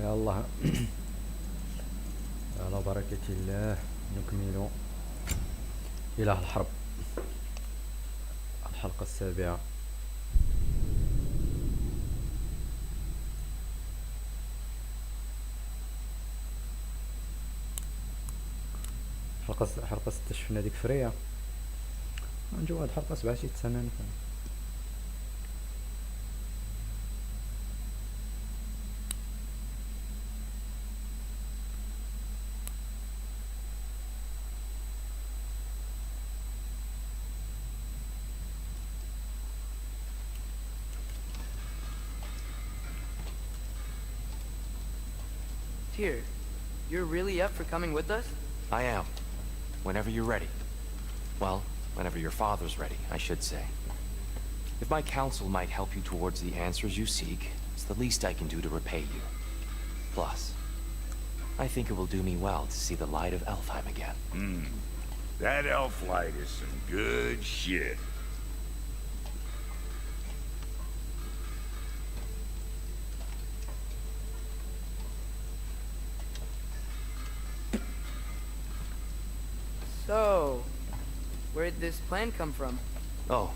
يلا على بركة الله نكمل إله الحرب الحلقة السابعة. حلقة 6 شفنا ديك فرية، نجيو هاد الحلقة 7 شي تسنن. Tyr, you're really up for coming with us? I am. Whenever you're ready. Well, whenever your father's ready, I should say. If my counsel might help you towards the answers you seek, it's the least I can do to repay you. Plus, I think it will do me well to see the light of Elfheim again. That elf light is some good shit. So, where'd this plan come from? Oh,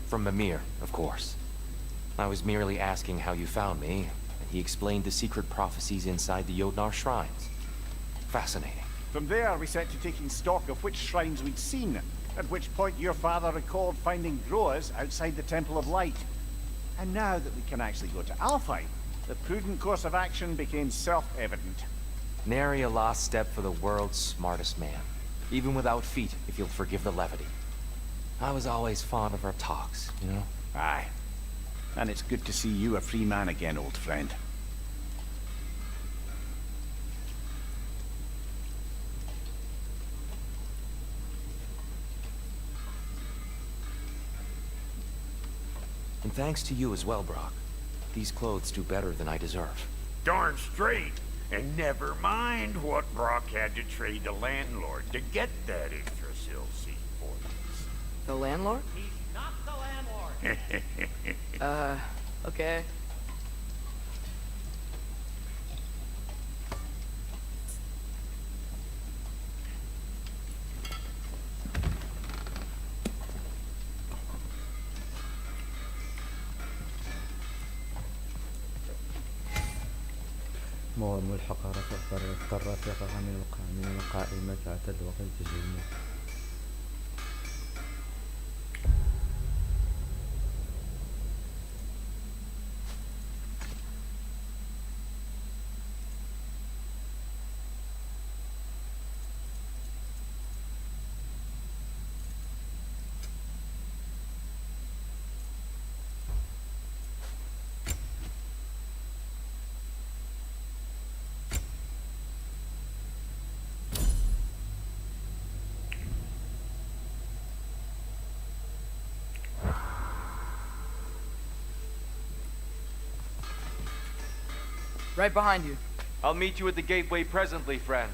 from Mimir, of course. I was merely asking how you found me, and he explained the secret prophecies inside the Jotnar shrines. Fascinating. From there, we set to taking stock of which shrines we'd seen, at which point your father recalled finding growers outside the Temple of Light. And now that we can actually go to Alfheim, the prudent course of action became self-evident. Nary a lost step for the world's smartest man. Even without feet, if you'll forgive the levity. I was always fond of our talks, you know? Aye. And it's good to see you a free man again, old friend. And thanks to you as well, Brock. These clothes do better than I deserve. Darn straight. And never mind what Brock had to trade the landlord to get that Yggdrasil seat for us. The landlord? He's not the landlord. Okay. ملحق الرفيق من القائمة تعتد وقد تجرمه. Right behind you. I'll meet you at the gateway presently, friends.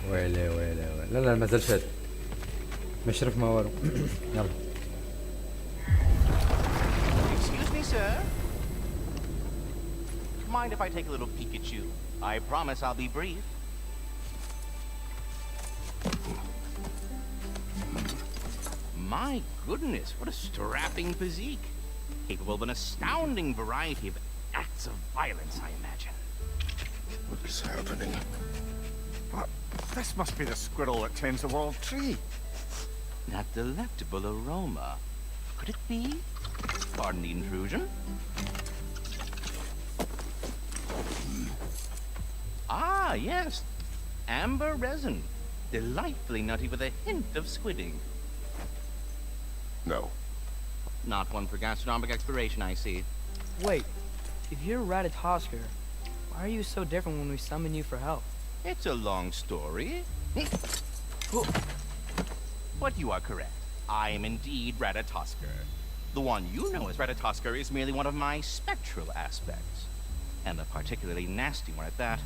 ويلي لا مازال شاد ما شرف ما والو. يلا. Excuse me, sir. Mind if I take a little peek at you? I promise I'll be brief. My goodness, what a strapping physique. Capable of an astounding variety of acts of violence, I imagine. What is happening? What? This must be the squirrel that tends the world tree. That delectable aroma. Could it be? Pardon the intrusion. Ah, yes. Amber resin. Delightfully nutty with a hint of squidding. No. Not one for gastronomic exploration, I see. Wait, if you're Ratatosker, why are you so different when we summon you for help? It's a long story. But you are correct. I am indeed Ratatosker. The one you know as Ratatosker is merely one of my spectral aspects. And a particularly nasty one at that.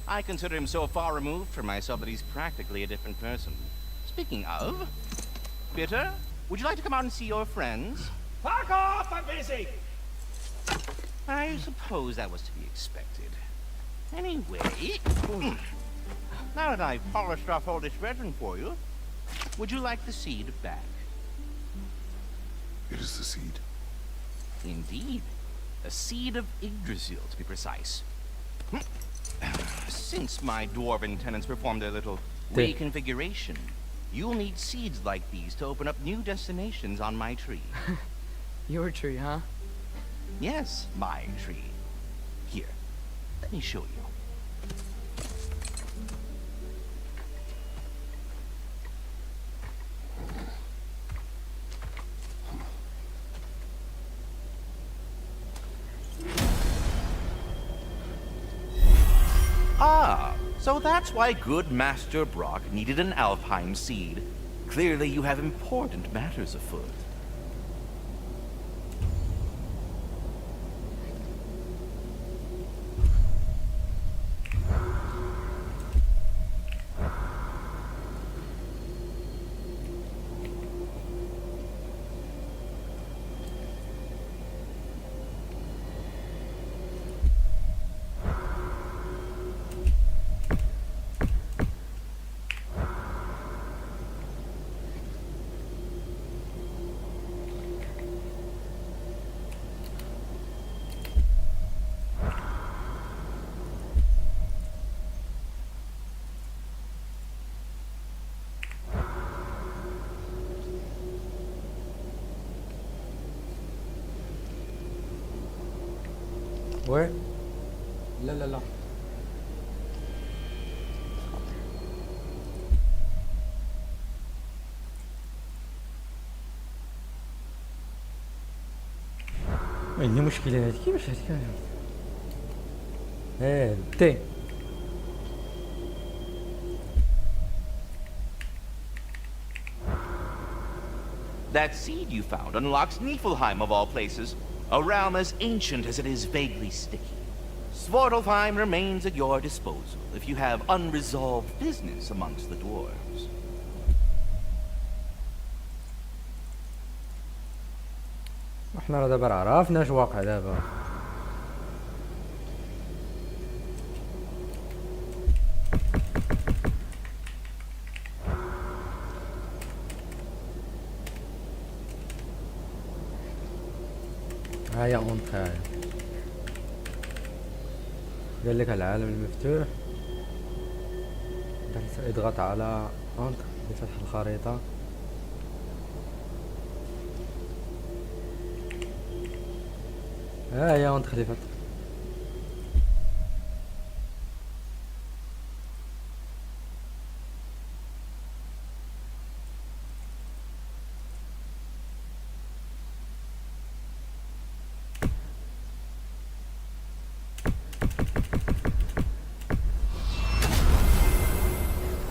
I consider him so far removed from myself that he's practically a different person. Speaking of, Bitter, would you like to come out and see your friends? Fuck off! I'm busy! I suppose that was to be expected. Anyway, now that I've polished off all this resin for you, would you like the seed back? It is the seed. Indeed. A seed of Yggdrasil, to be precise. Since my dwarven tenants performed their little reconfiguration, you'll need seeds like these to open up new destinations on my tree. Your tree, huh? Yes, my tree. Here, let me show you. Ah, so that's why good Master Brock needed an Alfheim seed. Clearly you have important matters afoot. وين؟ لا لا لا عندي مشكلة هادي كيفاش هادي هادي That seed you found unlocks Niflheim of all places, a realm as ancient as it is vaguely sticky. Svartalfheim remains at your disposal if you have unresolved business amongst the dwarves. احنا راه دابا عرفنا اش واقع دابا هيا اونت هاي قال لك العالم المفتوح اضغط على اونت لفتح الخريطة هيا اونت خليفة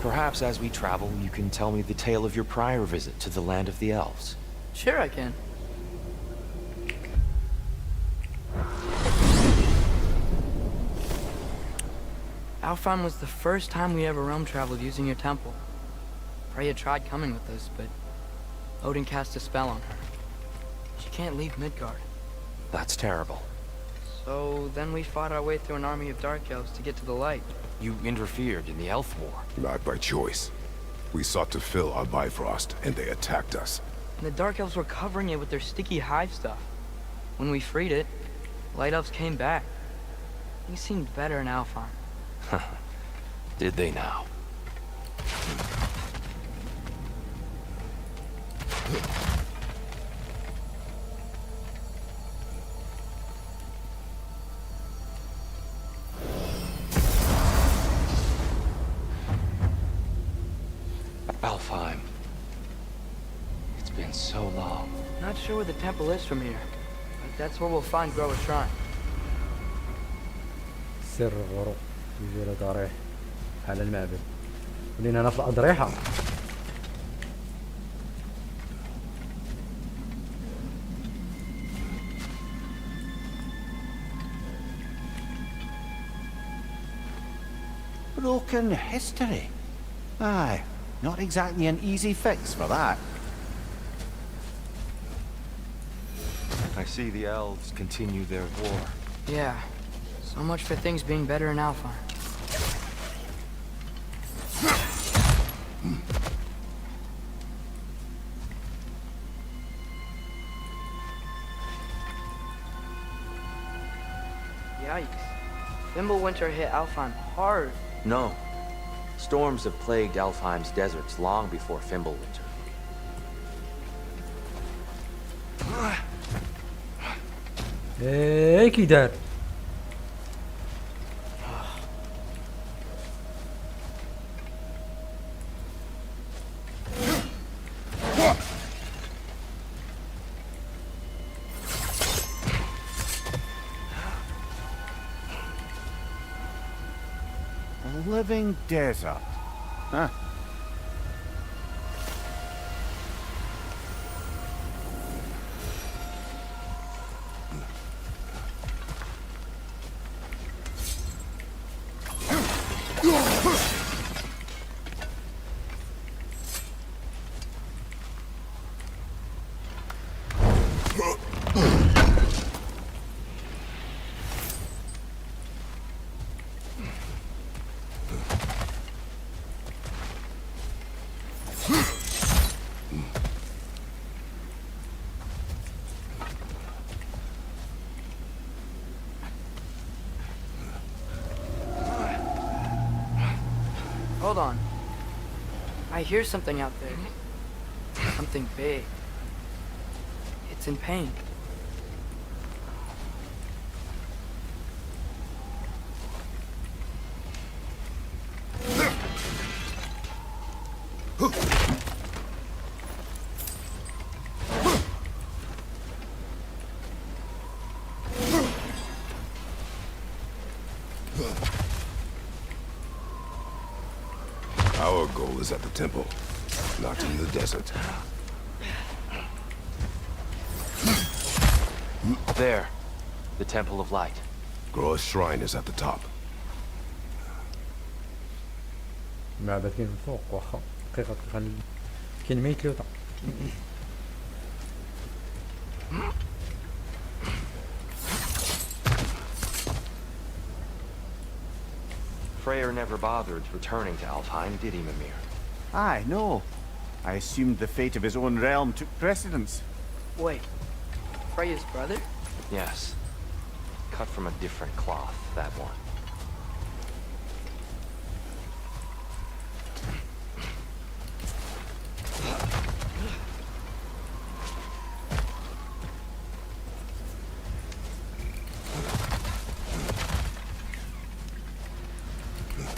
Perhaps as we travel, you can tell me the tale of your prior visit to the land of the elves. Sure I can. Alfheim was the first time we ever realm traveled using your temple. Freya tried coming with us, but Odin cast a spell on her. She can't leave Midgard. That's terrible. So then we fought our way through an army of dark elves to get to the light. You interfered in the elf war. Not by choice. We sought to fill our Bifrost, and they attacked us. And the dark elves were covering it with their sticky hive stuff. When we freed it, light elves came back. Things seemed better in Alfheim. Did they now? been so long. Not sure where the temple is from here, but that's where we'll find Groa's shrine. سر الغروب يجي ضريح على المعبد ولينا هنا في الأضريحة. Broken history. Aye, not exactly an easy fix for that. I see the elves continue their war. Yeah, so much for things being better in Alpha. Yikes. Fimbulwinter hit Alfheim hard. No. Storms have plagued Alfheim's deserts long before Fimbulwinter. ايه كي دار A living desert. Huh. Hold on. I hear something out there. Something big. It's in pain. Our goal is at the temple, not in the desert. There. The Temple of Light. Groa's shrine is at the top. المعبد كاين من فوق واخا دقيقة كاين ميت لوطا. Freyr never bothered returning to Alfheim, did he, Mimir? Aye, no. I assumed the fate of his own realm took precedence. Wait. Freya's brother? Yes. Cut from a different cloth, that one.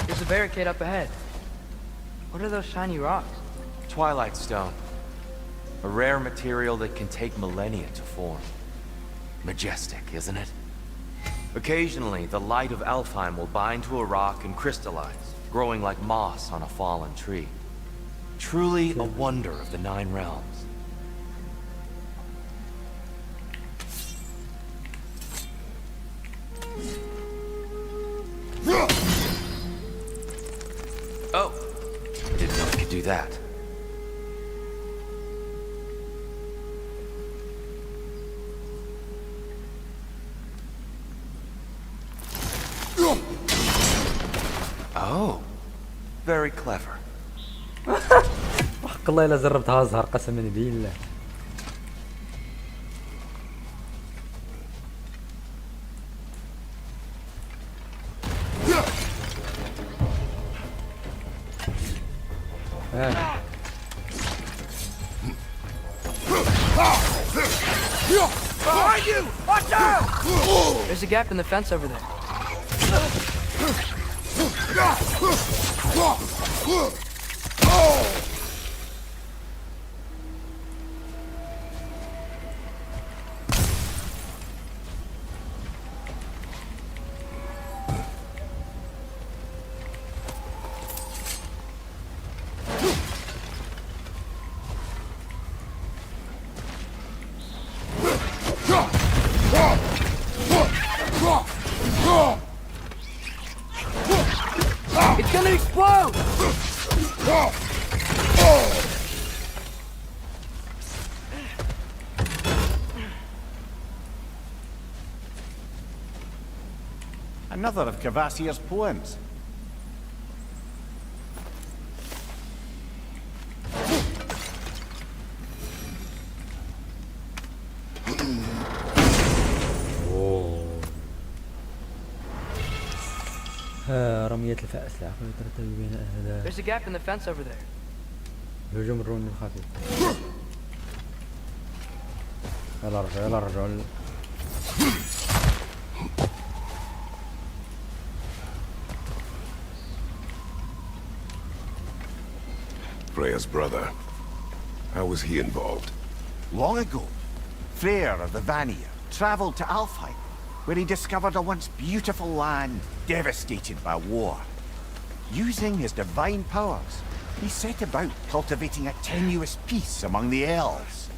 There's a barricade up ahead. What are those shiny rocks? Twilight Stone. A rare material that can take millennia to form. Majestic, isn't it? Occasionally, the light of Alfheim will bind to a rock and crystallize, growing like moss on a fallen tree. Truly a wonder of the Nine Realms. Oh! Didn't know I could do that. Oh, very clever. حق الله الا جربتها زهر قسما بالله. Behind you! Watch out! There's a gap in the fence over there. Another of Cavassier's poems. رمية الأسلحة ترتبط بين الأهداف. There's a gap in the fence over there. الهجوم الروني الخفيف. يلا رجع يلا رجع. Freya's brother. How was he involved? Long ago, Freyr of the Vanir traveled to Alfheim, where he discovered a once beautiful land devastated by war. Using his divine powers, he set about cultivating a tenuous peace among the elves.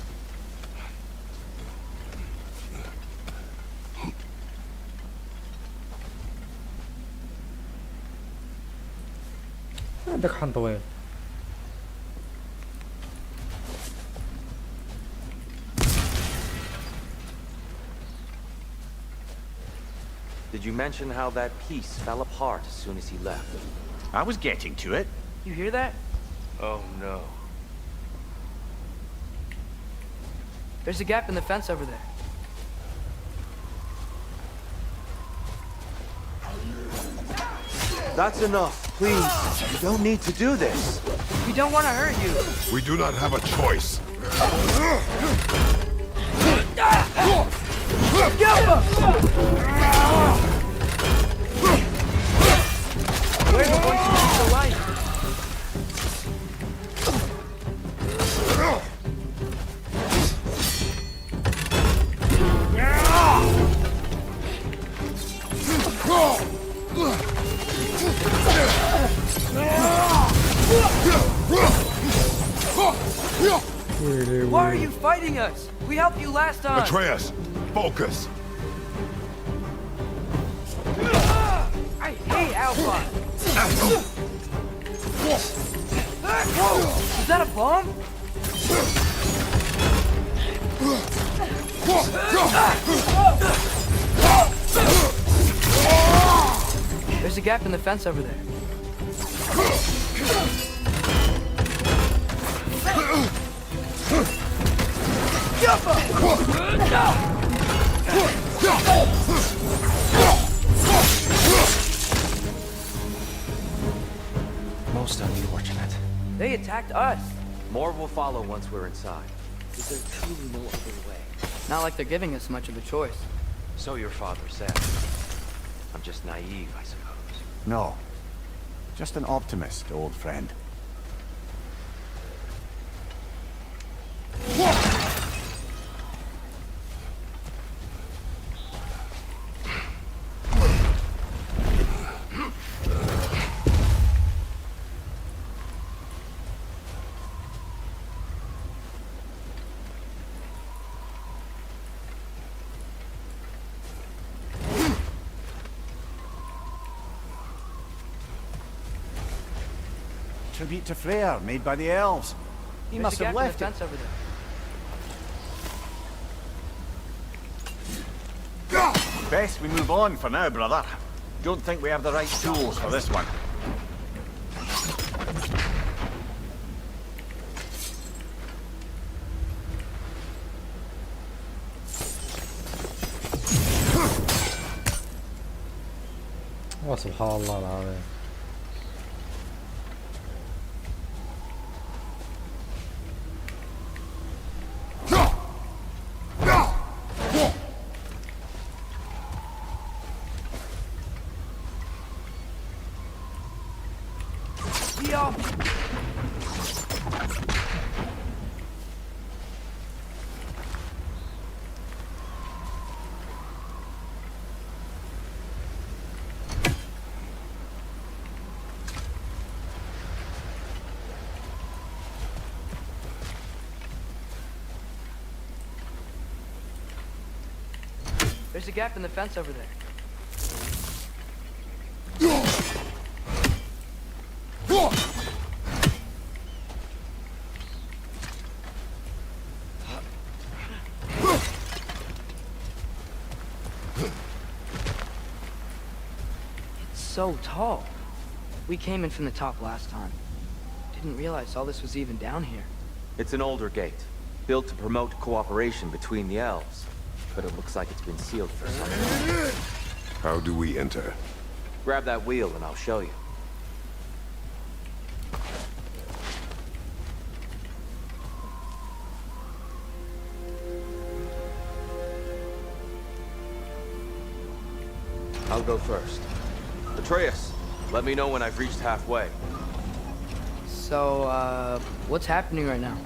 عندك حن طويل. Did you mention how that piece fell apart as soon as he left? I was getting to it. You hear that? Oh no. There's a gap in the fence over there. That's enough. Please, you don't need to do this. We don't want to hurt you. We do not have a choice. We're the ones who need the light. Why are you fighting us? We helped you last time. Atreus, focus. I hate Alpha. Whoa! Is that a bomb? There's a gap in the fence over there. Most unfortunate. They attacked us. More will follow once we're inside. Is there truly no other way? Not like they're giving us much of a choice. So your father said. I'm just naive, I suppose. No. Just an optimist, old friend. Tribute to Freyr, made by the elves. He must have left it. Over there. Best we move on for now, brother. Don't think we have the right tools for this one. سبحان الله العظيم. There's a gap in the fence over there. so tall. We came in from the top last time. Didn't realize all this was even down here. It's an older gate, built to promote cooperation between the elves. But it looks like it's been sealed for some time. How do we enter? Grab that wheel and I'll show you. I'll go first. Atreus, let me know when I've reached halfway. So, what's happening right now?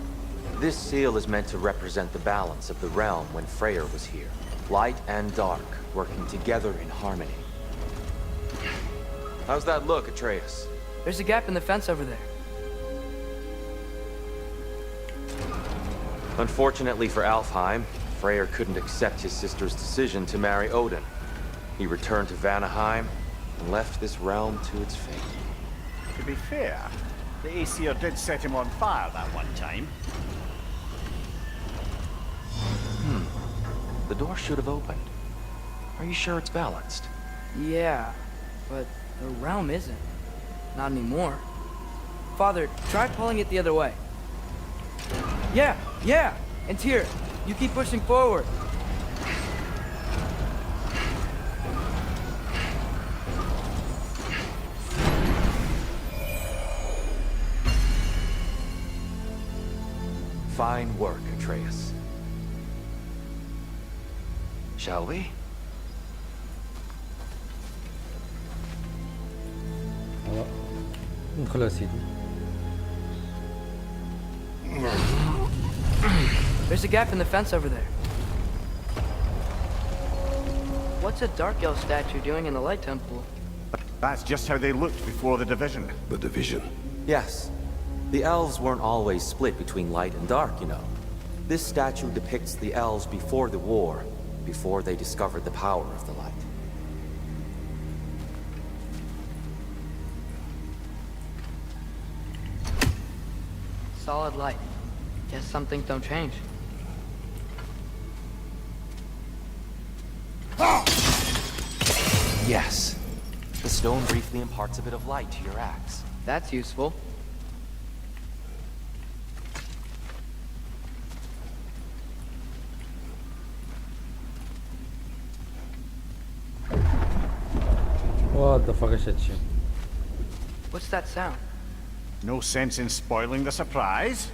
This seal is meant to represent the balance of the realm when Freyr was here. Light and dark, working together in harmony. How's that look, Atreus? There's a gap in the fence over there. Unfortunately for Alfheim, Freyr couldn't accept his sister's decision to marry Odin. He returned to Vanaheim and left this realm to its fate. To be fair, the Aesir did set him on fire that one time. The door should have opened. Are you sure it's balanced? Yeah, but the realm isn't. Not anymore. Father, try pulling it the other way. Yeah! And here, you keep pushing forward. Fine work, Atreus. Shall we? يلا ندخل يا سيدي. There's a gap in the fence over there. What's a Dark Elf statue doing in the Light Temple? That's just how they looked before the division. The division. Yes. The elves weren't always split between light and dark, you know. This statue depicts the elves before the war, before they discovered the power of the light. Solid light. Guess some things don't change. Yes. The stone briefly imparts a bit of light to your axe. That's useful. What the fuck is that shit? What's that sound? No sense in spoiling the surprise.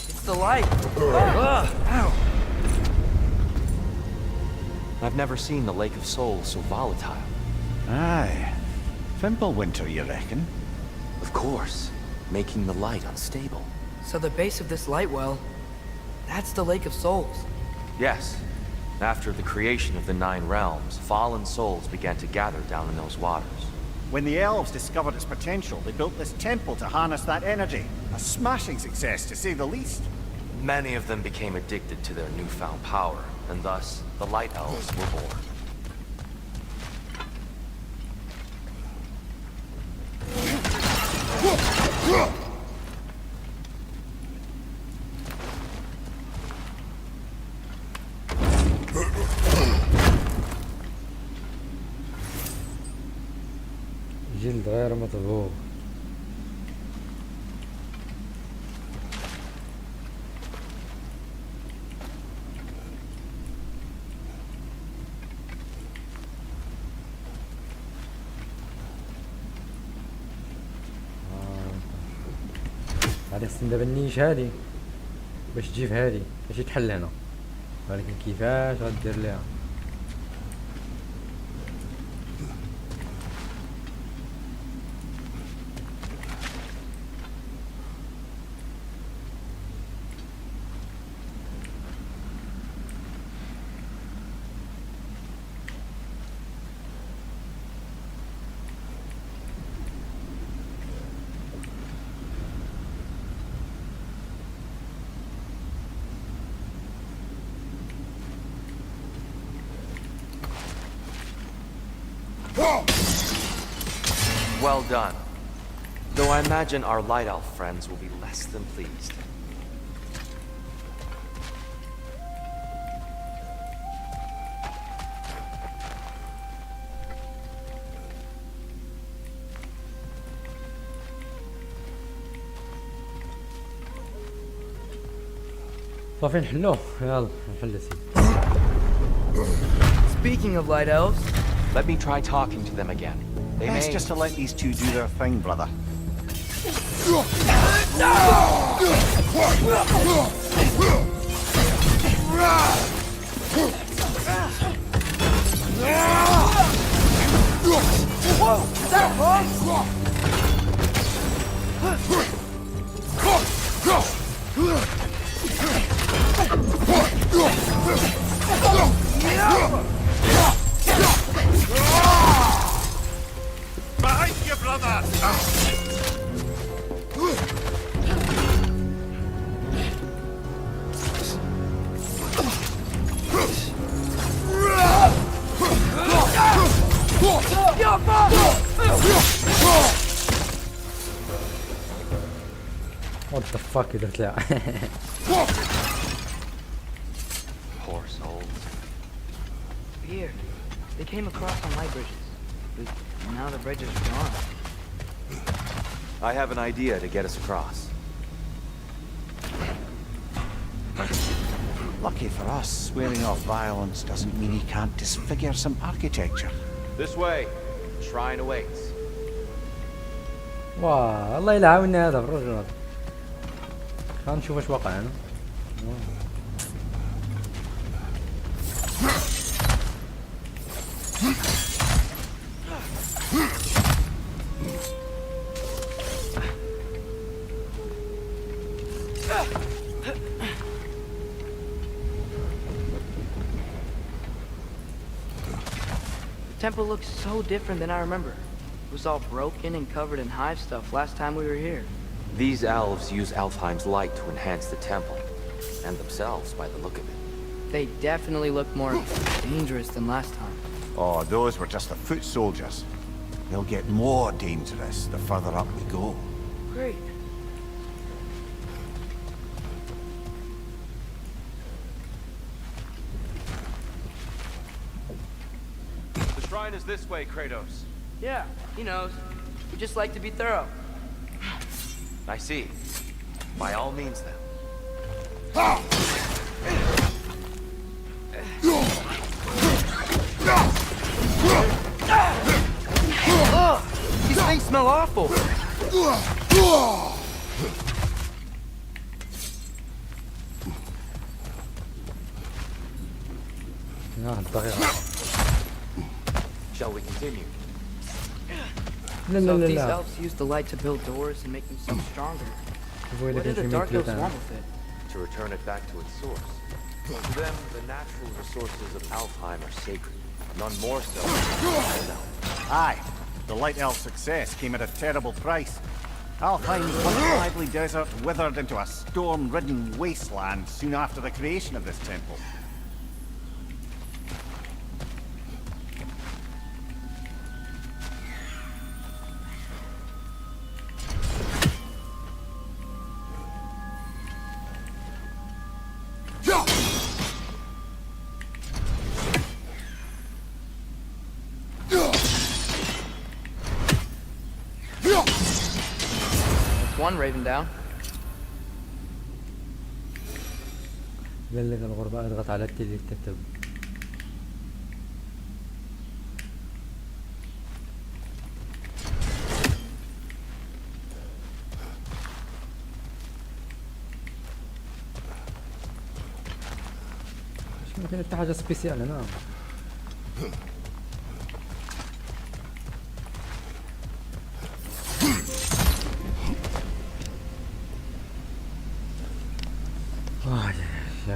It's the light. Ow. I've never seen the Lake of Souls so volatile. Aye. Fimbulwinter, you reckon? Of course, making the light unstable. So the base of this light well, that's the Lake of Souls. Yes. After the creation of the Nine Realms, fallen souls began to gather down in those waters. When the elves discovered its potential, they built this temple to harness that energy. A smashing success, to say the least. Many of them became addicted to their newfound power, and thus, the Light Elves were born. جلد غير مطبوع. هذا السندة بالنيش هادي باش تجي في هادي باش يتحل هنا، ولكن كيفاش غدير ليها؟ Well done. Though I imagine our light elf friends will be less than pleased. صافي نحلوه يلا نحل سي. Speaking of light elves, Let me try talking to them again. They Best may... just to let these two do their thing, brother. Whoa! Is that a bug? Behind you, brother! What the fuck درت لها. Poor souls. weird. They came across on light bridges. But now the bridges are gone. I have an idea to get us across. Lucky for us, swearing off violence doesn't mean he can't disfigure some architecture. This way. Shrine awaits. واه الله يلعاوننا هذا الرجل هذا. خلينا نشوف ايش وقع هنا. The temple looks so different than I remember. It was all broken and covered in hive stuff last time we were here. These elves use Alfheim's light to enhance the temple, and themselves by the look of it. They definitely look more dangerous than last time. Oh, those were just the foot soldiers. They'll get more dangerous the further up we go. Great. The shrine is this way, Kratos. Yeah, he knows. We just like to be thorough. I see. By all means, then. These things smell awful. Shall we continue? لا لا So لا these لا. elves use the light to build doors and make themselves stronger. شوفوا إذا What كان did the شي Dark مثل Elves ثاني. want with it? To return it back to its source. To them, the natural resources of Alfheim are sacred. None more so than themselves. Aye, the Light Elf's success came at a terrible price. Alfheim's once lively desert withered into a storm-ridden wasteland soon after the creation of this temple. One raven down. قال لك الغرباء اضغط على التي تكتب. مش ممكن حتى حاجة سبيسيال هنا. يا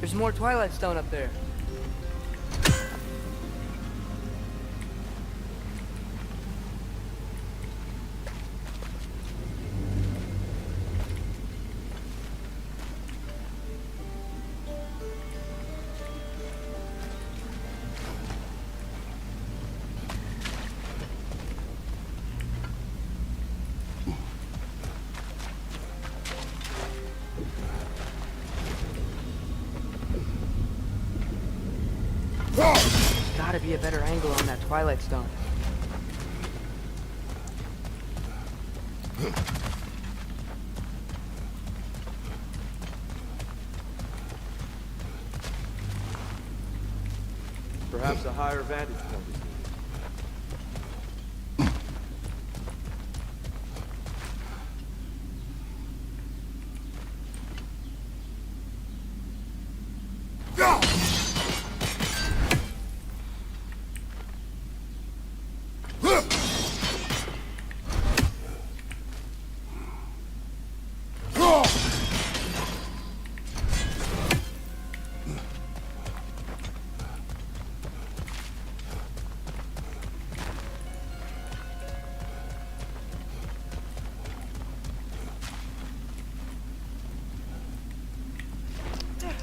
There's more Twilight Stone up there. There's gotta be a better angle on that Twilight Stone. Perhaps a higher vantage point is needed.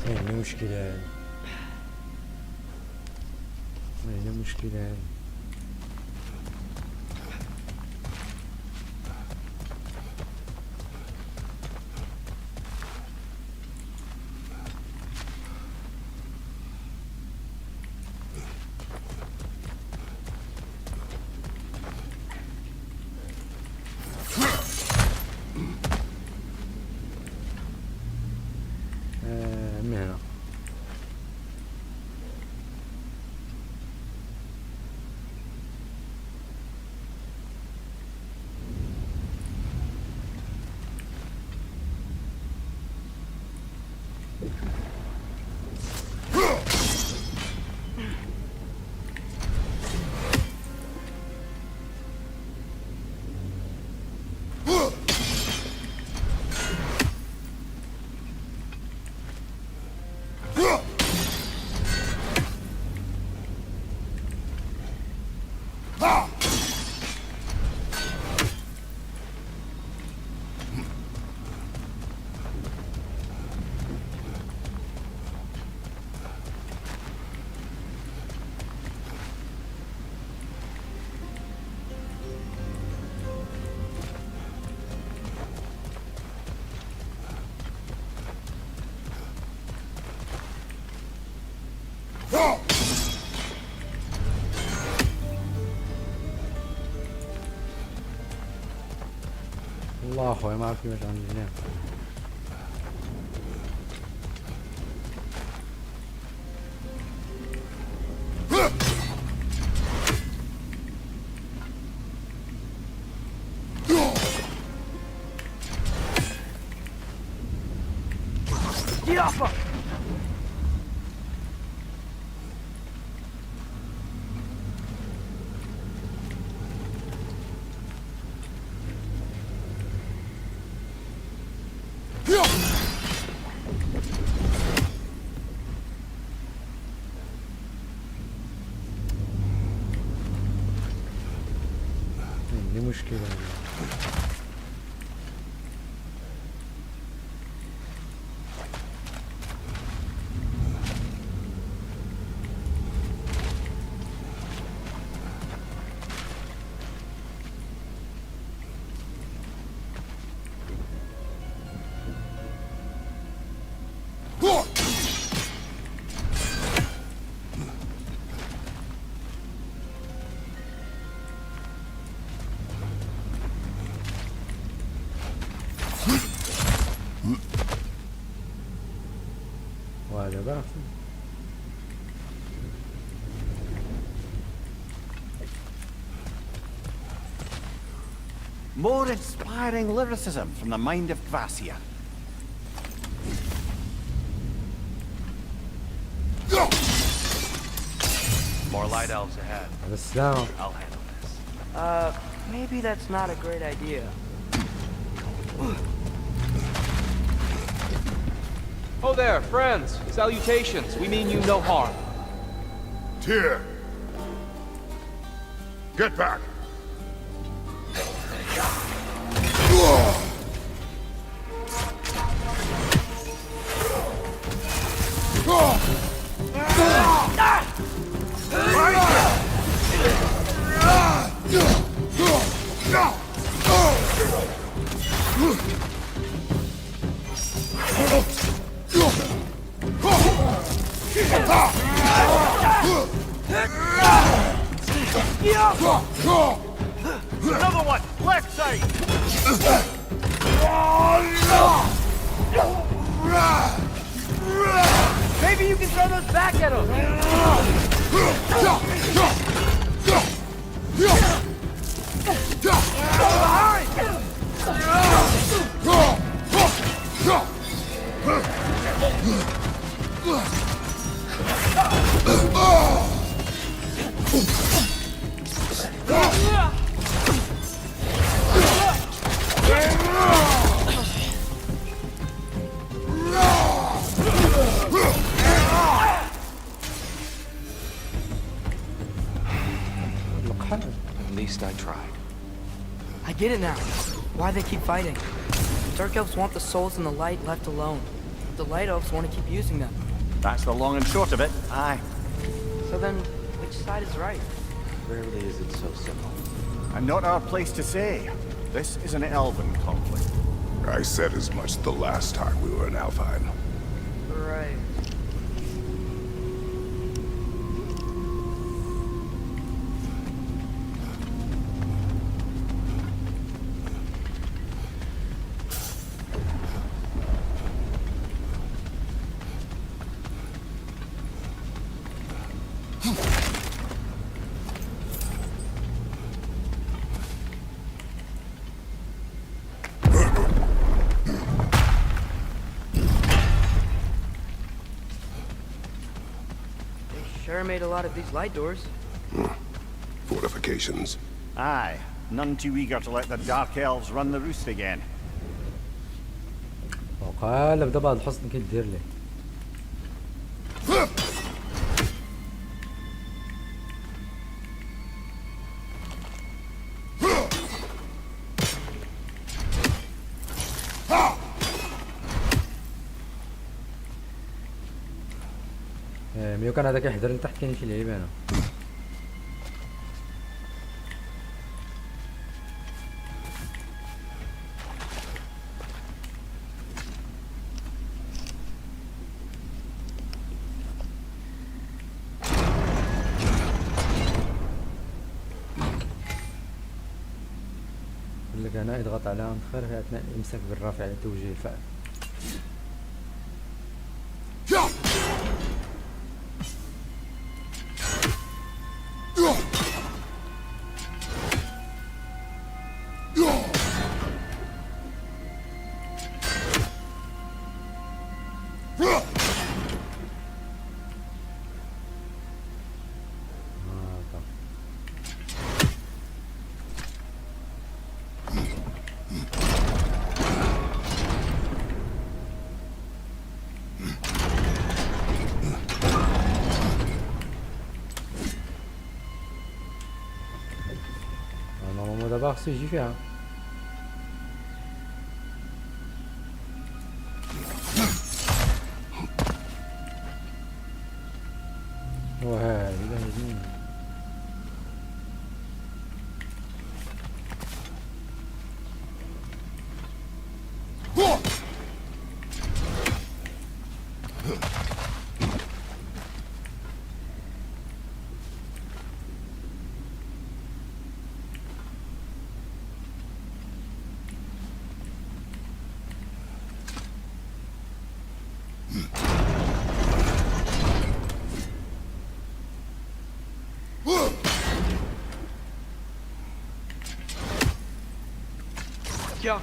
عندي مشكلة عندي مشكلة من هنا الله اخوي ما اعرف كيفاش عندي Get off him! عندي مشكلة وهذا بقى More inspiring lyricism from the mind of Kvasia. More light elves ahead. بالسلامة I'll handle this. Maybe that's not a great idea. Oh there, friends. Salutations. We mean you no harm. Tyr! Get back! Another one! Left side! Maybe you can throw those back at him! At least I tried. I get it now. Why they keep fighting. The Dark Elves want the souls in the light left alone. The Light Elves want to keep using them. That's the long and short of it. Aye. So then, which side is right? Rarely is it so simple. And not our place to say. This is an elven conflict. I said as much the last time we were in Alfheim. Right. Sure made a lot of these light doors. Fortifications. Aye. None too eager to let the Dark Elves run the roost again. وقال بدا بعض الحصن كيدير لي. ميو كان هذاك يحضر لتحت كاين شي لعيبه هنا. يقول لك هنا اضغط على انخر في اثناء الامساك بالرافع لتوجيه الفأر. دابا خصو يجي فيها. وهذه هذه Yeah.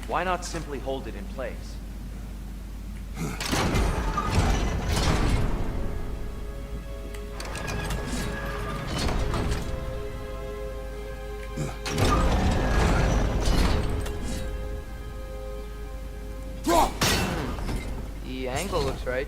Why not simply hold it in place? The angle looks right.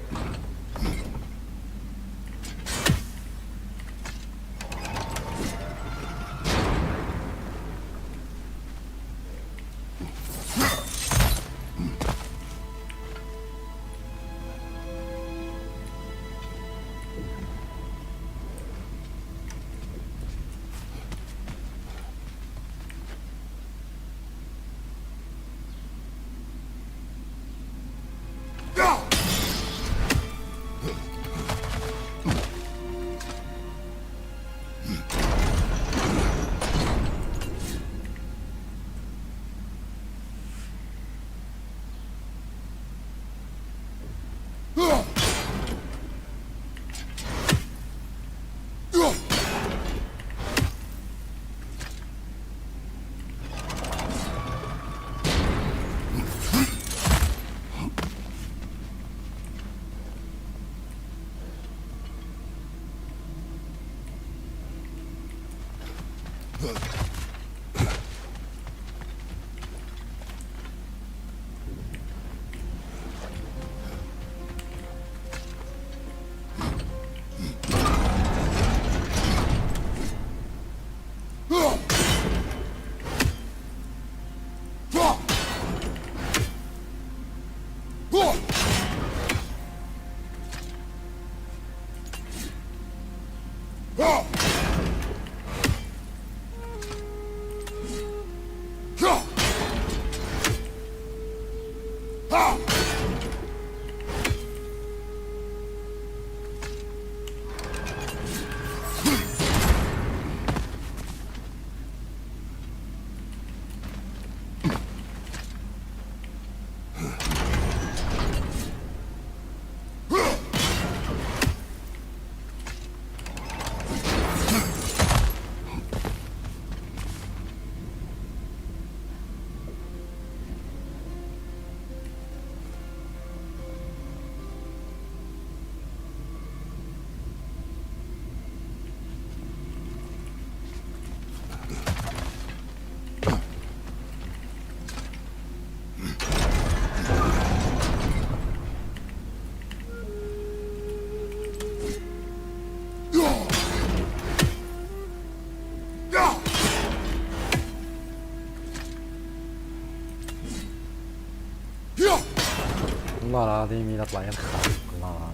والله العظيم إلا طلع ينخرب والله العظيم.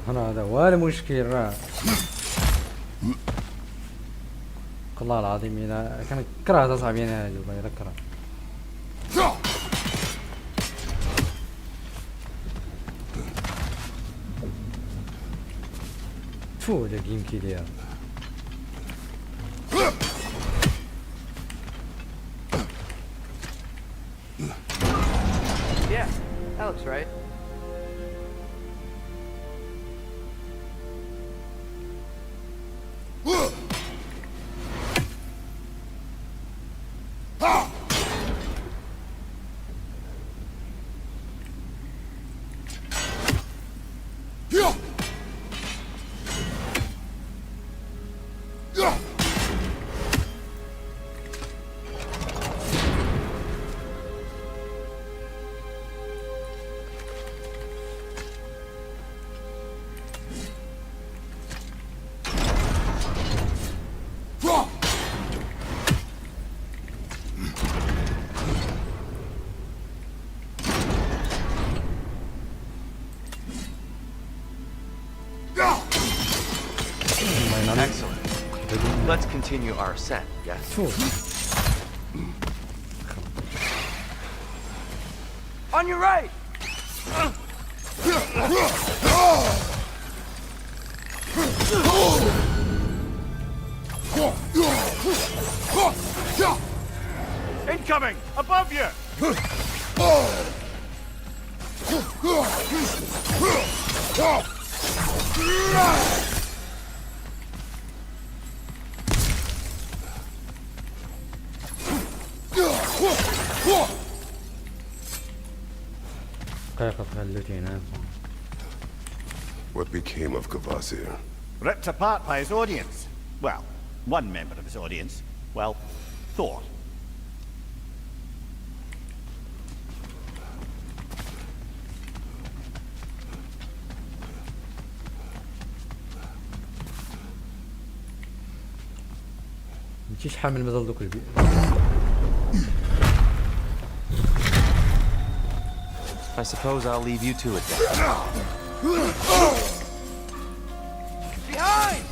هنا هذا هو المشكل راه. والله العظيم الا كنكره اصاحبي انا هادي والله الا كره. فو هذا جيم كي داير. Yeah, that looks right. Excellent. Let's continue our ascent, yes? فو On your right! Incoming! Above you! دقيقة تغلوتين ها. What became of Kvasir? Ripped apart by his audience. Well, one member of his audience. Well, Thor. ماشي شحال من مازال دوك البيئة. I suppose I'll leave you to it then. Behind!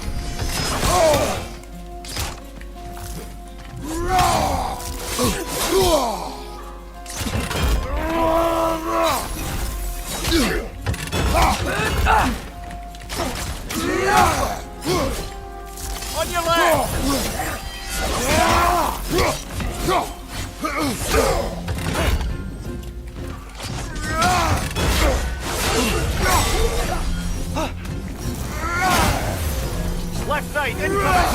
On your left! Left side, behind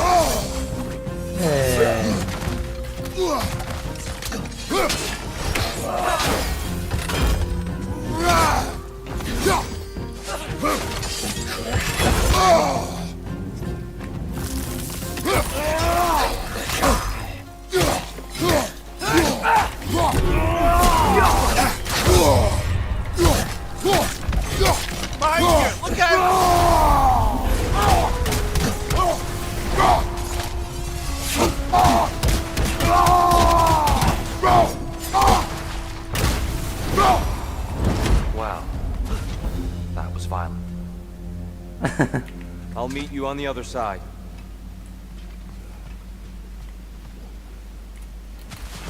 you! Look out! Wow. That was violent. I'll meet you on the other side.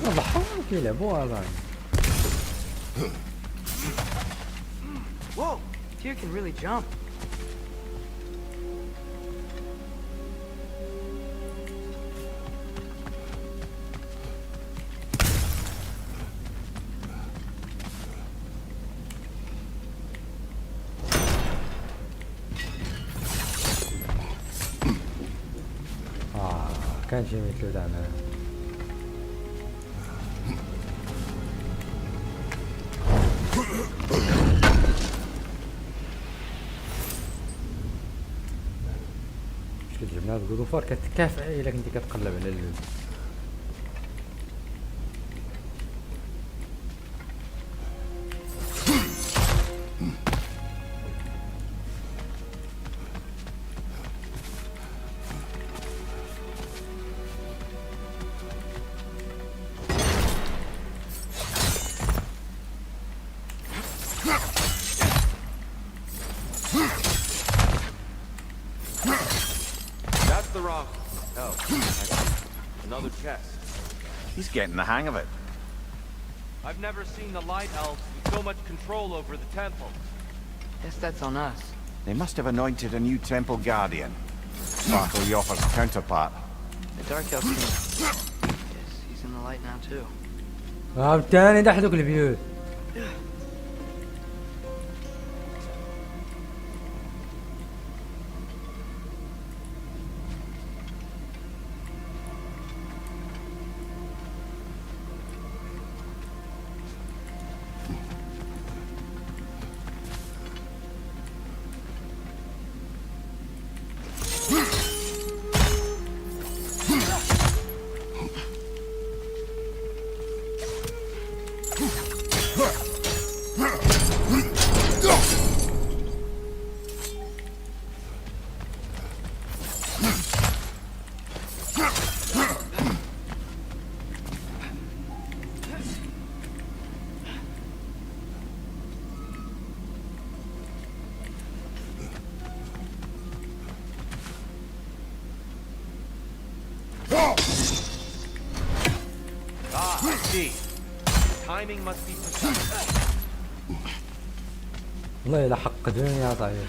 ضحوا كيلعبوا هذا. Whoa, deer can really jump. كان شي مثل زعما. اش كتجبنا God of War كتكافئ الا كنتي كتقلب على اللول. the wrong... Oh, another chest. He's getting the hang of it. I've never seen the Light Elves with so much control over the temple. Guess that's on us. They must have anointed a new temple guardian. Sparkle Yoffer's counterpart. The Dark Elf king. Yes, he's in the light now too. تاني دحدوك البيوت. I see. Timing must be precise. والله لا حقدوني يا صاحبي.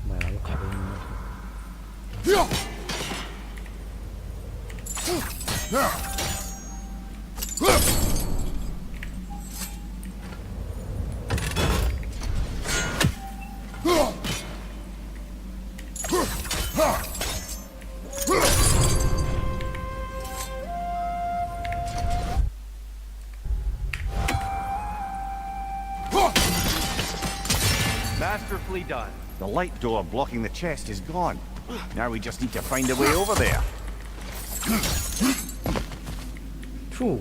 ما يعلق علينا. Masterfully done. The light door blocking the chest is gone. Now we just need to find a way over there. شو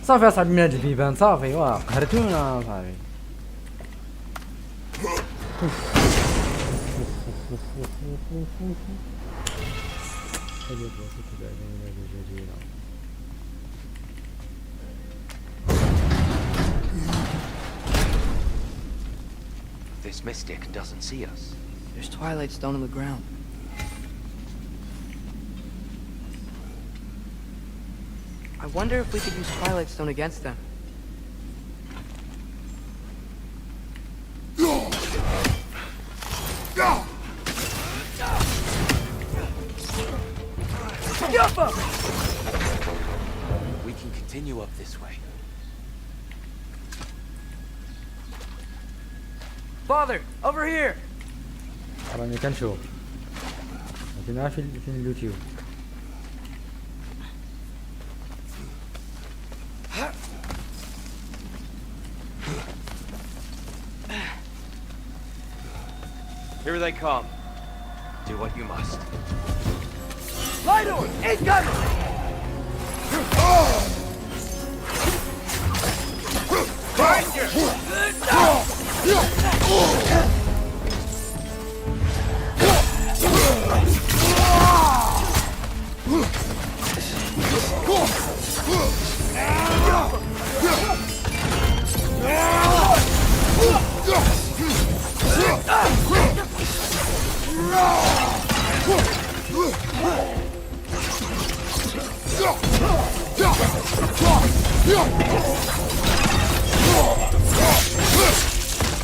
صافي اصعب من هاد البيبان صافي واه قهرتونا صافي. This mystic doesn't see us. There's Twilight Stone on the ground. I wonder if we could use Twilight Stone against them. We can continue up this way. Father, over here! راني كنشوف لكن عارف فين اليوتيوب. Here they come. Do what you must. Light on! Incoming!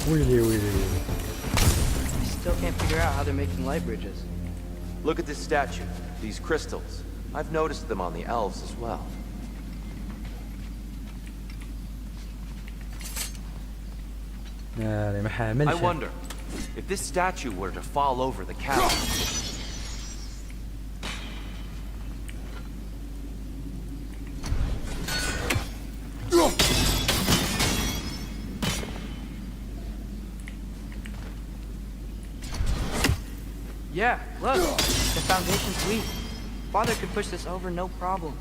ويلي ويلي. I still can't figure out how they're making light bridges. Look at this statue, these crystals. I've noticed them on the elves as well. ما حاملش. I wonder, if this statue were to fall over the castle... Yeah, look. The foundation's weak. Father could push this over no problem.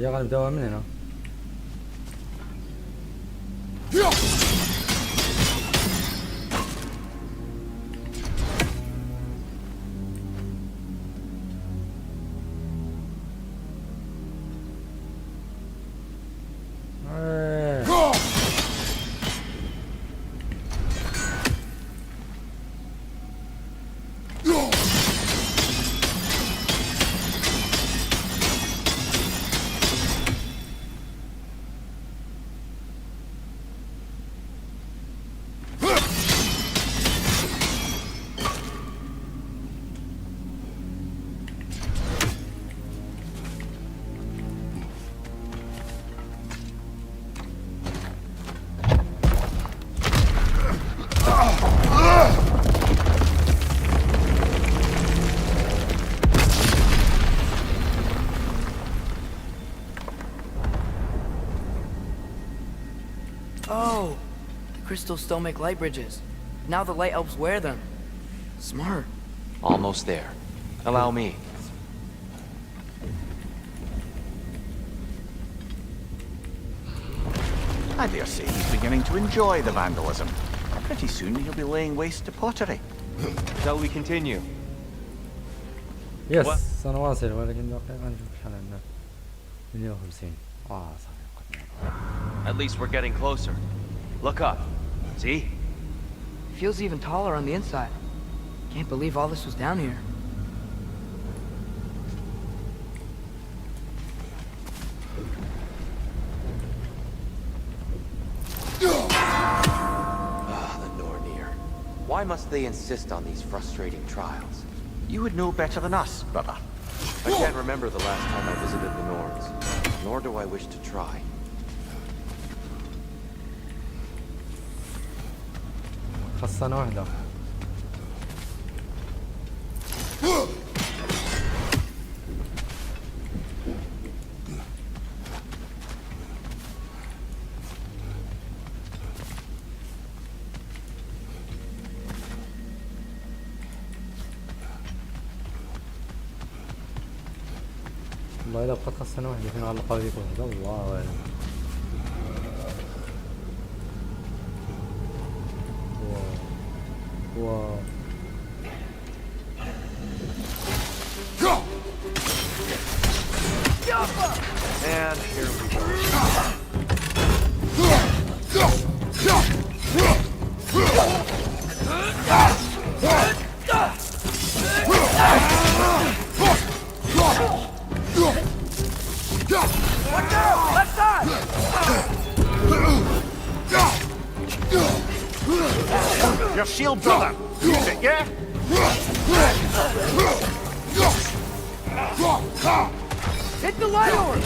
يا غنبداوها من هنا. Oh, the crystals still make light bridges. Now the light elves wear them. Smart. Almost there. Allow me. I dare say he's beginning to enjoy the vandalism. Pretty soon he'll be laying waste to pottery. Shall we continue? يس سنواصل ولكن دقيقة نشوف شحال عندنا 150 صافي. At least we're getting closer. Look up. See? Feels even taller on the inside. Can't believe all this was down here. The Nornir. Why must they insist on these frustrating trials? You would know better than us, brother. I can't remember the last time I visited the Norns, nor do I wish to try. خاصنا واحدة. والله إلا بقات خاصنا واحدة فين غنلقاو ديك وحدة والله أعلم. واو. And here we go. Watch out! Left side! Your shield, brother! Use it, yeah? Hit the light orb!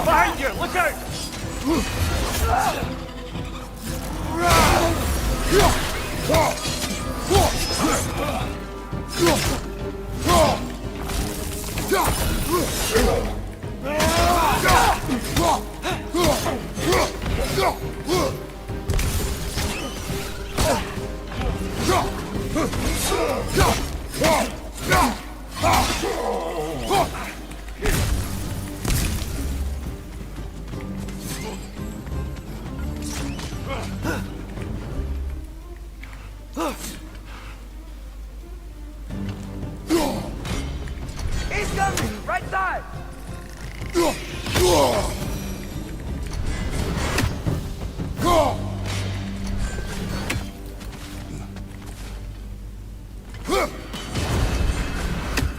Behind you! Look out!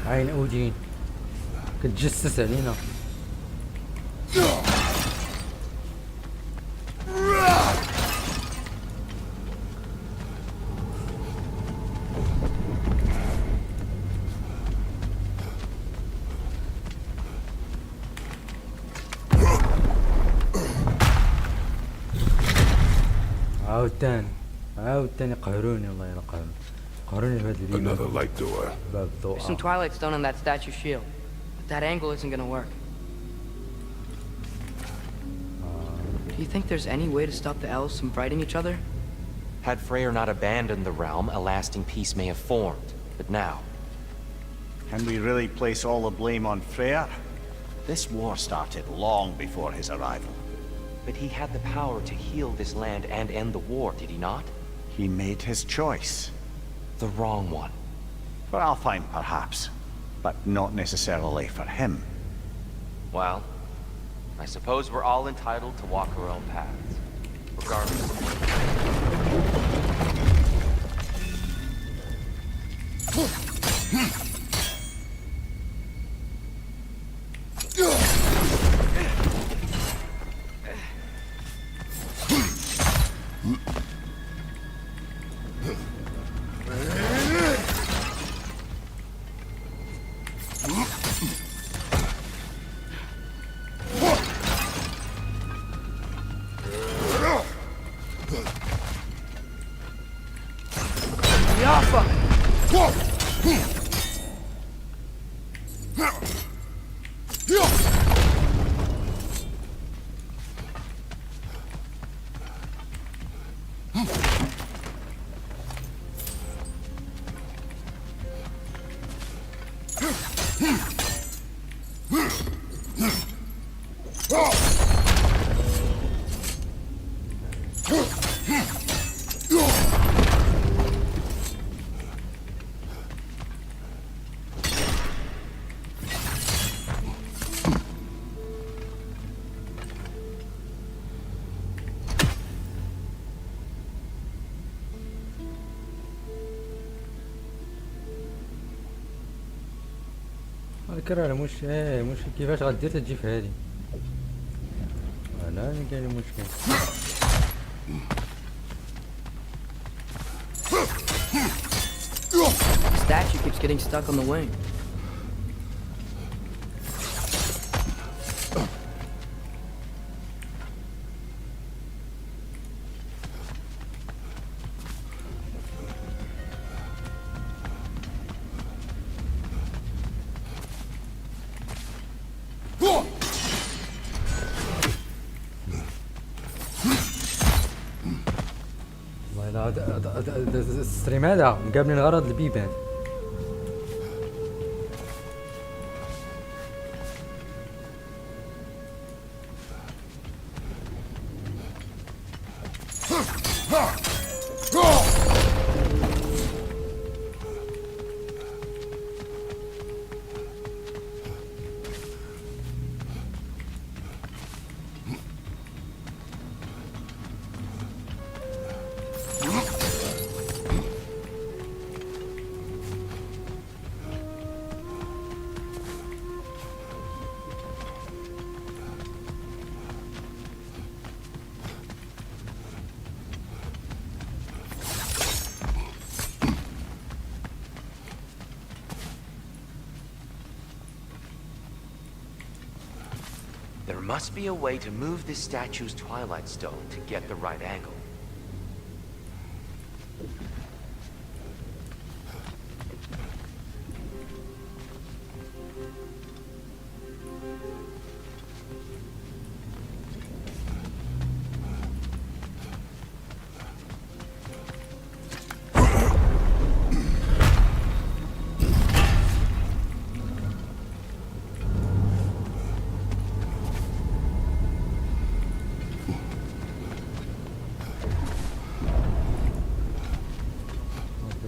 عين اودين كتجسس علينا. عاود تاني قهروني، الله يلا قهروني بهاد البيبان. Another light door. باب There's some الضوء. twilight stone on that statue shield, but that angle isn't gonna work. Do you think there's any way to stop the elves from fighting each other? Had Freyr not abandoned the realm, a lasting peace may have formed. But now, Can we really place all the blame on Freyr? This war started long before his arrival. but he had the power to heal this land and end the war, did he not? He made his choice. The wrong one. For Alfheim, perhaps, but not necessarily for him. Well, I suppose we're all entitled to walk our own paths, regardless. الكرة مش كيفاش غدير تجي في هادي. انا اللي كاين المشكل. The statue keeps getting stuck on the wing. هذا الستريم هذا مقابلين غرض البيبان. There must be a way to move this statue's Twilight Stone to get the right angle.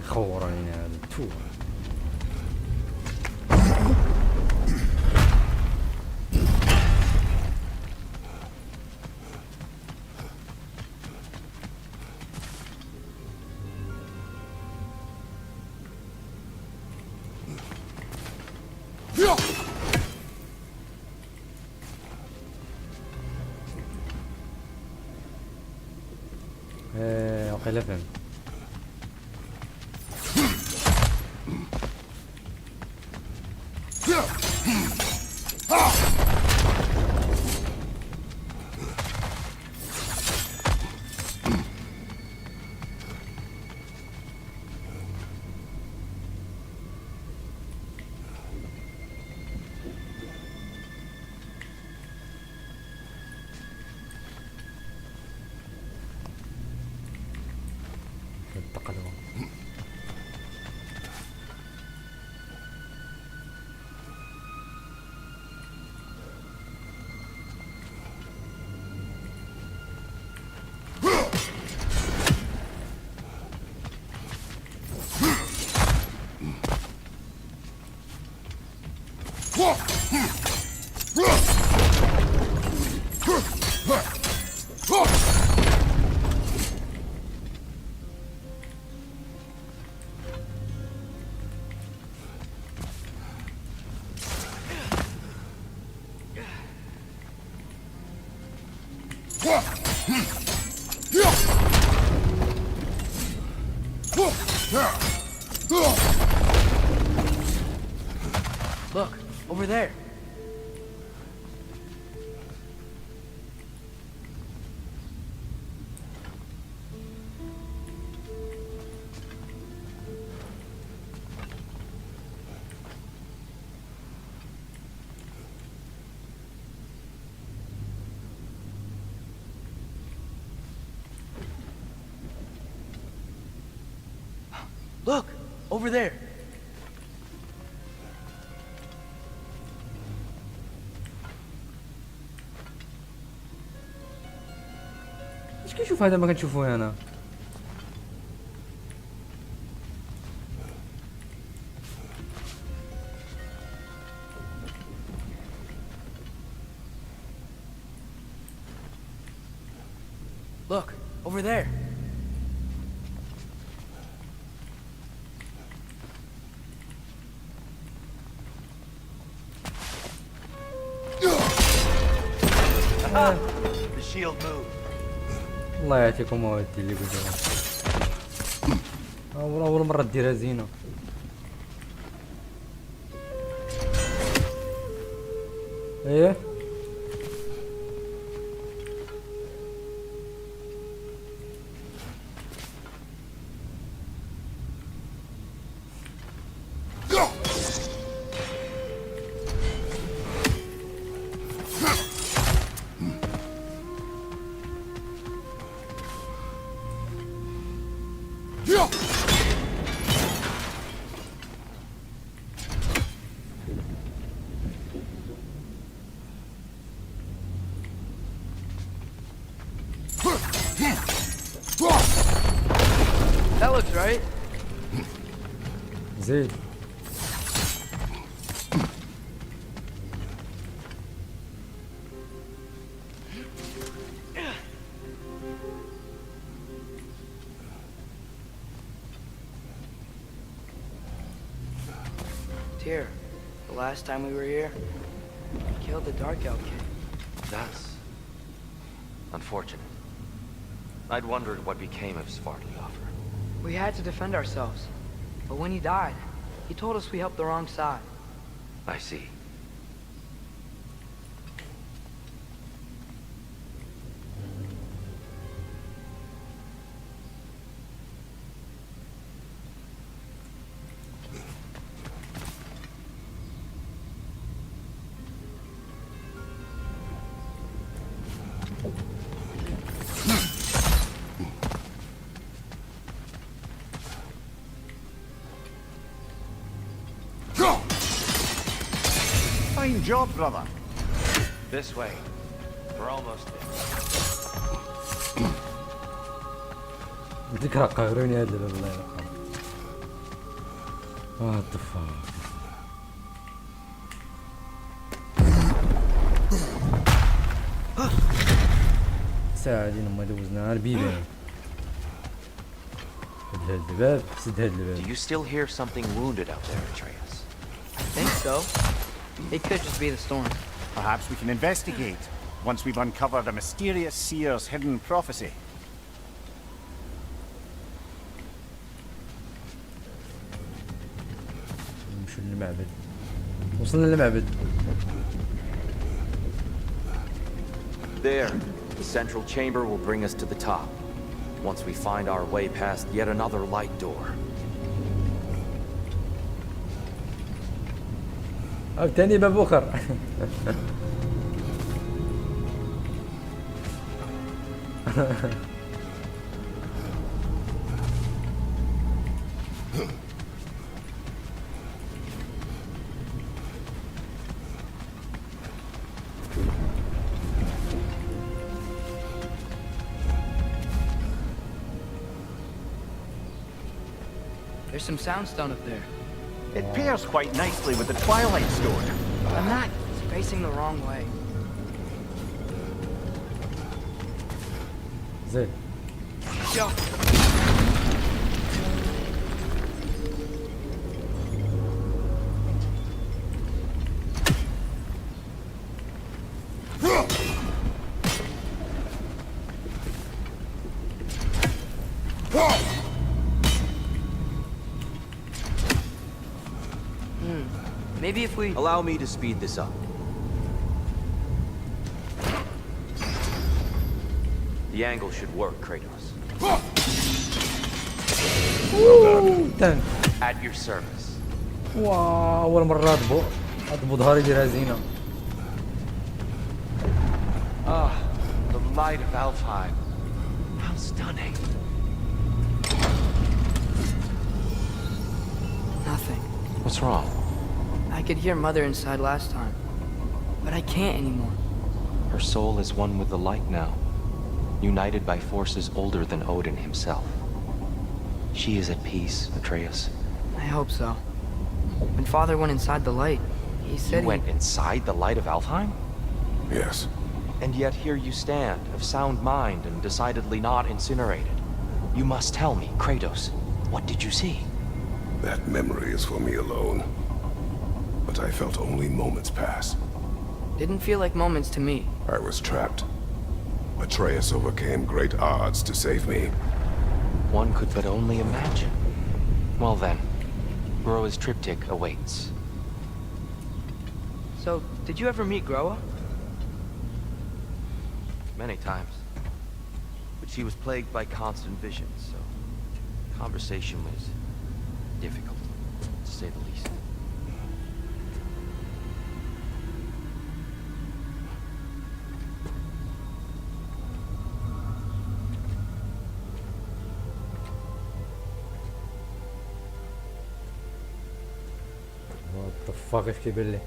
خورين هذا تو. وقيلا فهم. التقلوة. Look, over there. Look, over there. اش كنشوف هذا ما كنشوفوه انا؟ Look, over there. The shield moved. الله يعطيكم ودي اللي قلتوها. اول مرة ديرها زينة. ايه That looks right. زين. Dear, the last time we were here, we killed the Dark Elf kid. That's unfortunate. I'd wondered what became of Svartaloffer. We had to defend ourselves. But when he died, he told us we helped the wrong side. I see. Fine job, brother. This way. We're almost there. ذكرى قهروني هذا الباب الله يرحمه. What the fuck. ساعة دينا ما دوزناها البيبان. سد هاد الباب، سد هاد الباب. Do you still hear something wounded out there, Atreus? I think so. It could just be the storm. Perhaps we can investigate once we've uncovered a mysterious seer's hidden prophecy. نمشوا للمعبد. وصلنا للمعبد. There, the central chamber will bring us to the top. Once we find our way past yet another light door. أو تاني باب آخر. There's some soundstone up there. It pairs quite nicely with the Twilight Stone. And that is facing the wrong way. زين. Yo. Maybe if we... Allow me to speed this up. The angle should work, Kratos. تاني. At your service. واو أول مرة أضبط ظهري دي رازينة. Ah, the light of Alfheim. How stunning. Nothing. What's wrong? I could hear Mother inside last time, but I can't anymore. Her soul is one with the light now, united by forces older than Odin himself. She is at peace, Atreus. I hope so. When Father went inside the light, he said You went inside the light of Alfheim? Yes. And yet here you stand, of sound mind and decidedly not incinerated. You must tell me, Kratos, what did you see? That memory is for me alone. But I felt only moments pass. Didn't feel like moments to me. I was trapped. Atreus overcame great odds to save me. One could but only imagine. Well then, Groa's triptych awaits. So, did you ever meet Groa? Many times. But she was plagued by constant visions, so conversation was difficult, to say the least. What the fuck إيش كيبان لي؟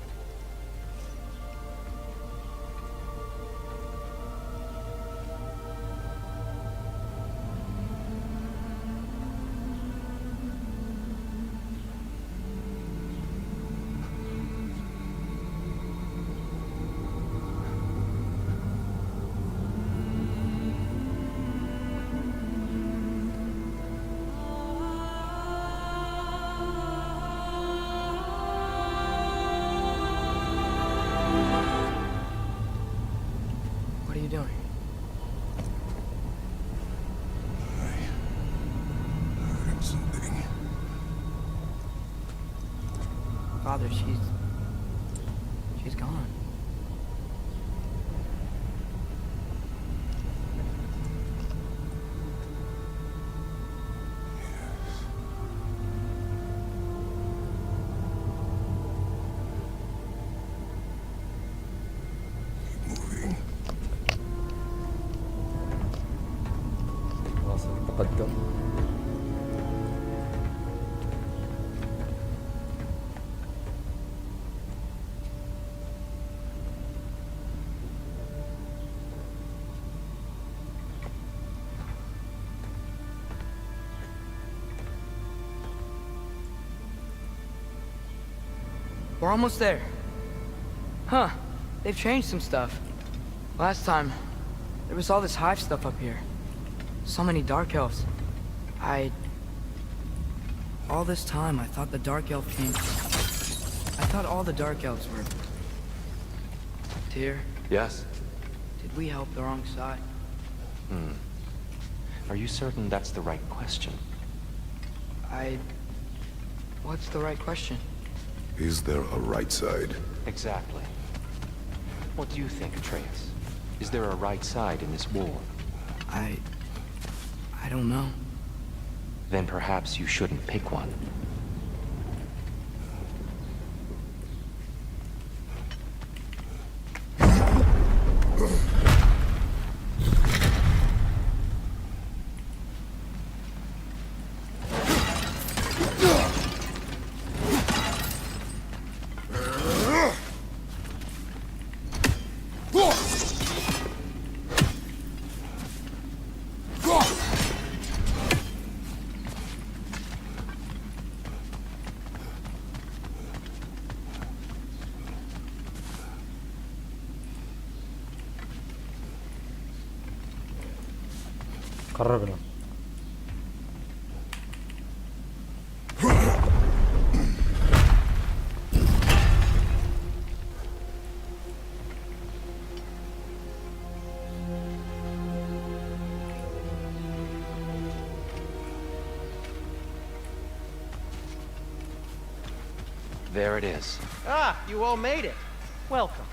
What are you doing? I heard something. Father, she's gone. Moving. واصل التقدم. We're almost there. Huh. They've changed some stuff. Last time, there was all this hive stuff up here. So many dark elves. All this time, I thought the dark elf king... I thought all the dark elves were here? Yes? Did we help the wrong side? Are you certain that's the right question? What's the right question? Is there a right side? Exactly. What do you think, Atreus? Is there a right side in this war? I don't know. Then perhaps you shouldn't pick one. قربنا. There it is. Ah, you all made it. Welcome.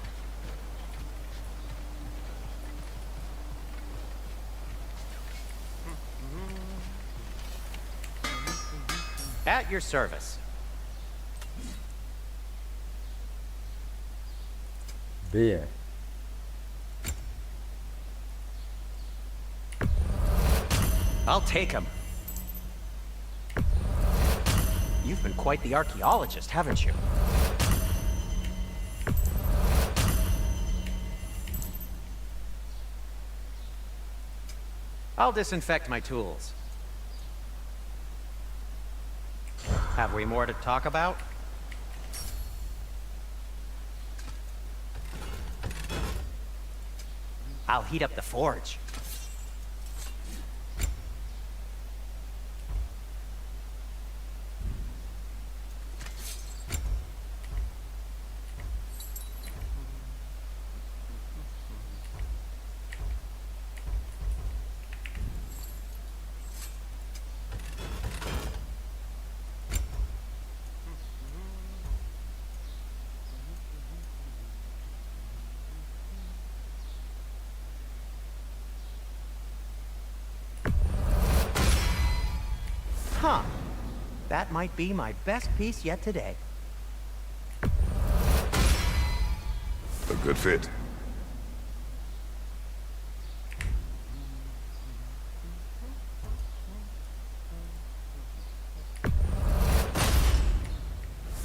At your service. بيع. I'll take him. You've been quite the archaeologist, haven't you? I'll disinfect my tools. Have we more to talk about? I'll heat up the forge. Huh. That might be my best piece yet today. A good fit.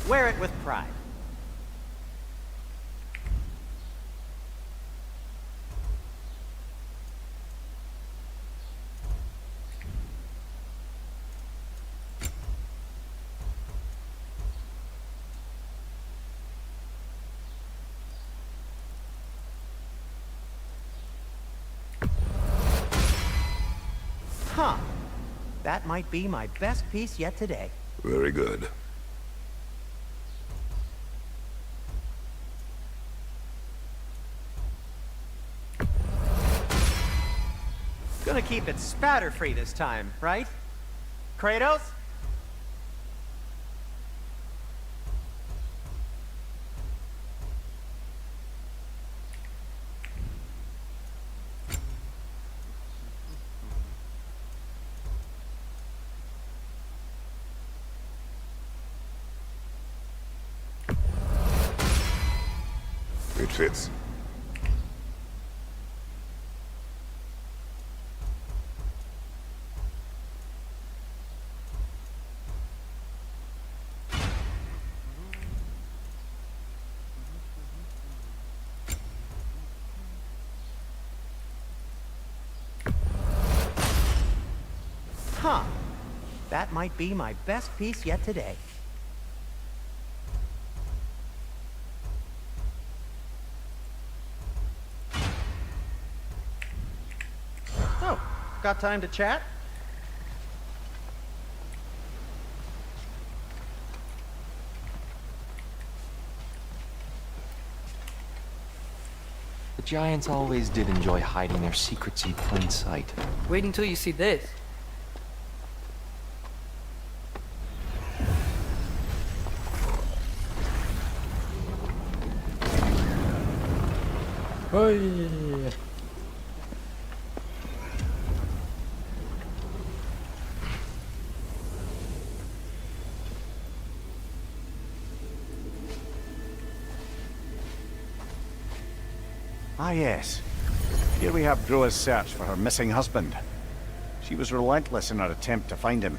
Wear it with pride. Huh. That might be my best piece yet today. Very good. Gonna keep it spatter-free this time, right? Kratos? It fits. Huh. That might be my best piece yet today. Oh, got time to chat? giants always did enjoy hiding their secrets in plain sight. Wait until you see this. هاي. Ah, yes. Here we have Groa's search for her missing husband. She was relentless in her attempt to find him.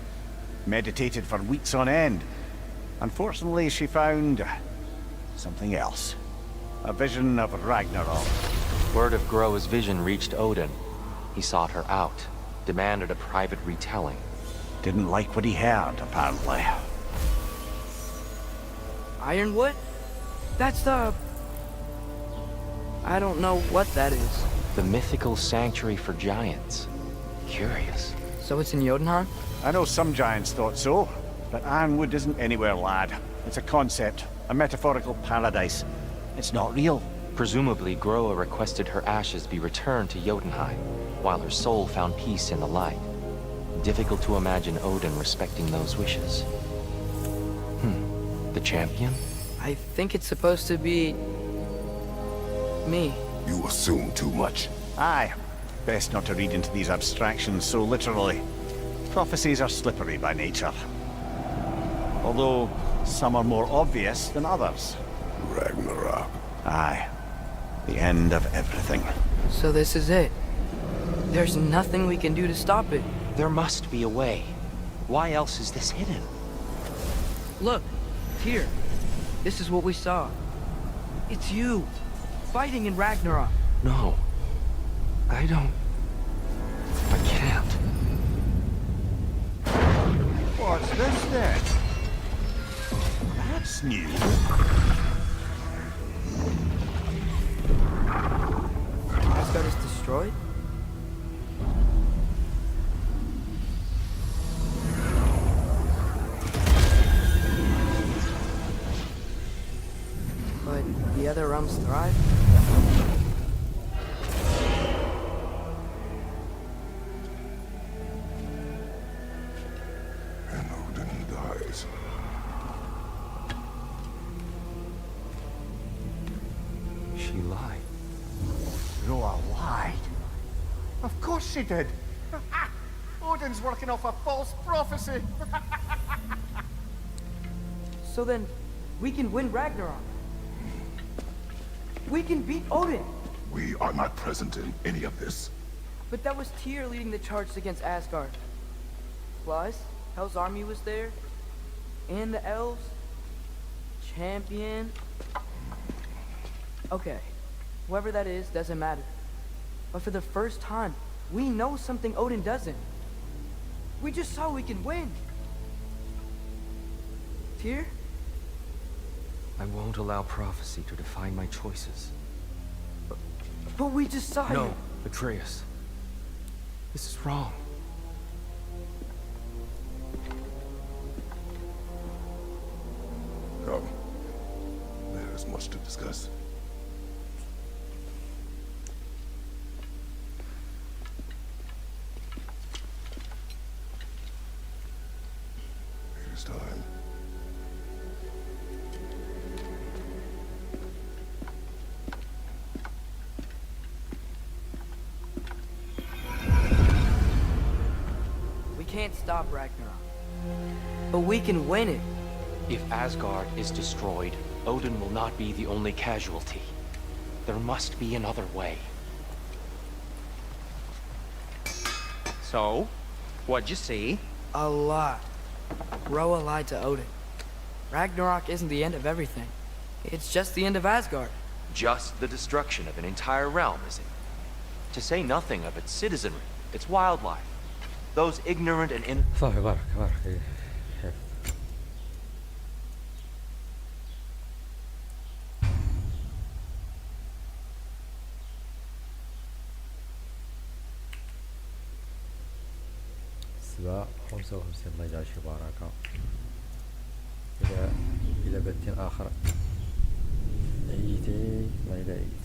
Meditated for weeks on end. Unfortunately, she found something else. A vision of Ragnarok. Word of Groa's vision reached Odin. He sought her out, demanded a private retelling. Didn't like what he heard, apparently. Ironwood? That's the... I don't know what that is. The mythical sanctuary for giants. Curious. So it's in Jotunheim? I know some giants thought so, but Ironwood isn't anywhere, lad. It's a concept, a metaphorical paradise. It's not real. Presumably, Groa requested her ashes be returned to Jotunheim, while her soul found peace in the light. Difficult to imagine Odin respecting those wishes. The champion? I think it's supposed to be... me. You assume too much. Aye. Best not to read into these abstractions so literally. Prophecies are slippery by nature. Although, some are more obvious than others. Ragnarok. Aye. The end of everything. So this is it. There's nothing we can do to stop it. There must be a way. Why else is this hidden? Look, here. This is what we saw. It's you, fighting in Ragnarok. No. I don't... I can't. What's this then? That's new. Asgard is destroyed? But the other realms thrive? And Odin dies. She lied. Groa lied. Of course she did. Odin's working off a false prophecy. So then, we can win Ragnarok. We can beat Odin. We are not present in any of this. But that was Tyr leading the charge against Asgard. Plus, Hell's army was there. And the elves. Champion. Okay. Whoever that is doesn't matter. But for the first time, we know something Odin doesn't. We just saw we can win. Tyr? I won't allow prophecy to define my choices. But we just saw No, you. Atreus. This is wrong. Come. There is much to discuss. It is time. We can't stop Ragnarok. But we can win it. If Asgard is destroyed, Odin will not be the only casualty. There must be another way. So, what'd you see? A lot. Groa lied to Odin. Ragnarok isn't the end of everything. It's just the end of Asgard. Just the destruction of an entire realm, is it? To say nothing of its citizenry, its wildlife. Those ignorant and صافي بارك بارك. السبعة 55 الله يجعل شي بركة. إلى بث آخر عيتي ما إلى عيت.